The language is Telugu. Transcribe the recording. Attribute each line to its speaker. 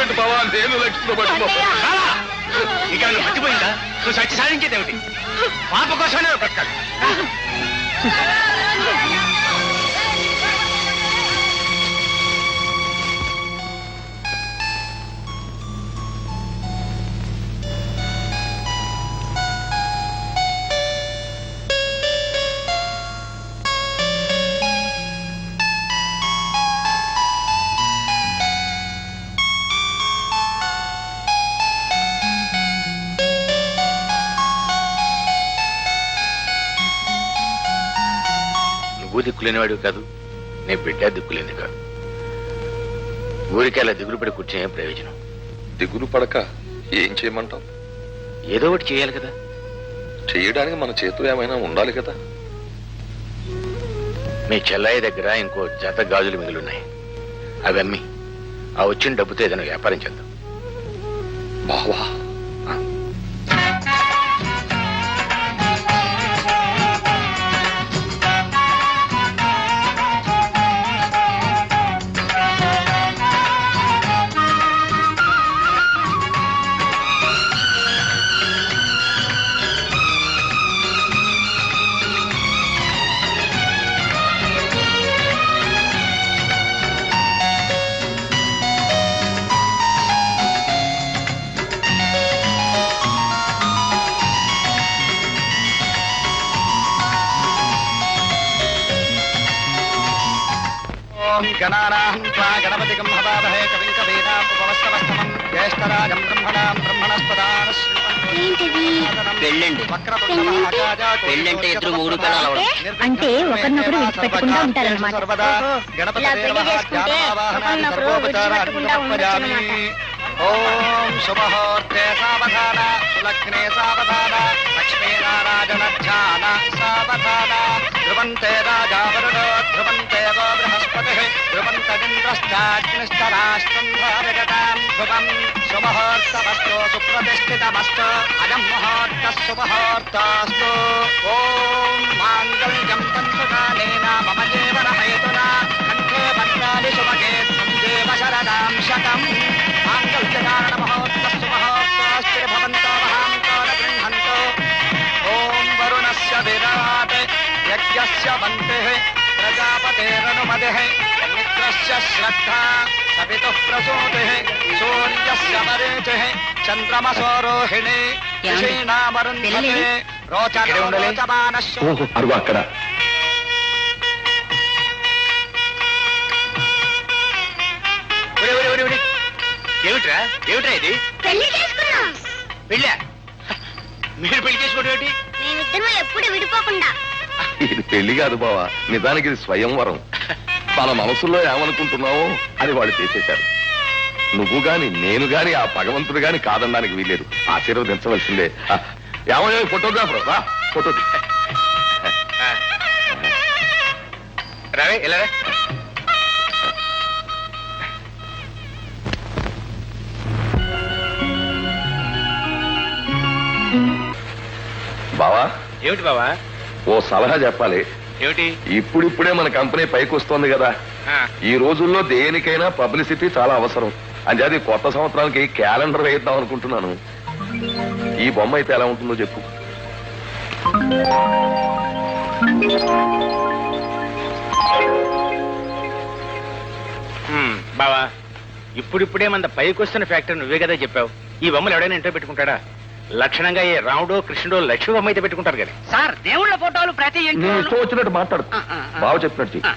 Speaker 1: విడిచిపెట్టు బావా, నేను లక్ష్మితో పట్టుకోవాలి.
Speaker 2: ఇక నువ్వు మర్చిపోయిందా? నువ్వు సత్య సాధించేదేమిటి? పాప కోసమే బ్రతకాలి.
Speaker 3: నువ్వు దిక్కులేనివాడు కాదు, నేను బిడ్డ దిక్కులేని కాదు. ఊరికి అలా దిగులు పడి కూర్చునే ప్రయోజనం.
Speaker 1: దిగులు పడక ఏం చేయమంటావు?
Speaker 3: ఏదో ఒకటి చేయాలి కదా.
Speaker 1: చేయడానికి మన చేతులు ఏమైనా ఉండాలి కదా.
Speaker 3: మీ చెల్లాయి దగ్గర ఇంకో జత గాజులు మిగిలిన్నాయి. అవి అమ్మి ఆ వచ్చిన డబ్బుతో ఏదైనా వ్యాపారం చేద్దాం.
Speaker 1: బావా,
Speaker 2: గణపతికం హవామహే కవిం కవీనాముపమస్తమస్తమం జ్యేష్ఠరాజం బ్రహ్మణాం బ్రహ్మణస్పదాన
Speaker 4: పెళ్ళంటే ఇద్దరు మూడు పిల్లలు అంటే ఒకరినొకరు విడిచిపెట్టకుండా ఉంటారన్నమాట.
Speaker 2: ఓం శుభహోర్తే సావధాన సులగ్నే సావధాన లక్ష్మీనారాయణ సావధాన ధ్రువంతే రాజా వరుణో ధ్రువంతే గో బృహస్పతి ధ్రువంతరింద్రశ్చాగ్నిశ్చరాష్ట్రం భారగతాం ధ్రువం శుభహోర్తమస్తు సుప్రతిష్ఠితమస్తు అయం ముహూర్త శుభహోర్తాస్తు. ఓం మాంగళ్యం తంతుకాలేన మమ జీవన హేతునా కంఠే భద్రాది శుభగే దేవ శరదాం శతం. మాంగళ్యకారణ మహోత్తస్తు మహోత్తాస్తి భవంతో మహాంతోర గృహంతో. ఓం వరుణస్య విరాట్ యజ్ఞస్య వంతిః ప్రజాపతేరనుమతిః మిత్రస్య శ్రద్ధా సవితుః ప్రసూతిః సూర్యస్య మరీచిః చంద్రమసో రోహిణి ఋషీణామరుంధతే రోచనో రోచమానశ్చ.
Speaker 1: అరుగు అక్కడ.
Speaker 3: ఏమిట్రా ఏమిట్రా ఇది?
Speaker 5: పెళ్లి చేసుకున్నాం.
Speaker 3: పెళ్ళా? మీరు పెళ్లి చేసుకోవడం ఏమిటి?
Speaker 5: మేమిద్దరం ఎప్పుడు విడిపోకుండా.
Speaker 1: ఇది పెళ్లి కాదు బావా, నిజానికి ఇది స్వయంవరం. మన మనసులో ఏమనుకుంటున్నావో అది వాళ్ళు చేసేశారు. నువ్వు గాని నేను గాని ఆ భగవంతుడు గాని కాదనడానికి వీల్లేదు. ఆశీర్వదించవలసిందే. ఏమయ్యో ఫోటోగ్రాఫర్ రా, ఫోటో
Speaker 3: రావే ఇలా.
Speaker 1: బావా,
Speaker 3: ఏమిటి బావా?
Speaker 1: ఓ సలహా చెప్పాలి.
Speaker 3: ఏమిటి?
Speaker 1: ఇప్పుడిప్పుడే మన కంపెనీ పైకి వస్తోంది కదా. ఈ రోజుల్లో దేనికైనా పబ్లిసిటీ చాలా అవసరం. అంచేది కొత్త సంవత్సరానికి క్యాలెండర్ వేద్దాం అనుకుంటున్నాను. ఈ బొమ్మ అయితే ఎలా ఉంటుందో చెప్పు.
Speaker 3: బావా, ఇప్పుడిప్పుడే మన పైకి వస్తున్న ఫ్యాక్టరీ నువ్వే కదా చెప్పావు. ఈ బొమ్మలు ఎవడైనా ఇంట్లో పెట్టుకుంటాడా? లక్షణంగా ఏ రాముడో కృష్ణుడో లక్ష్మీ బొమ్మ అయితే పెట్టుకుంటారు కానీ.
Speaker 4: సార్ దేవుళ్ళ ఫోటోలు ప్రతి
Speaker 1: నీ ఇష్టం వచ్చినట్టు మాట్లాడు. బావ చెప్పినట్టు చెయ్యి.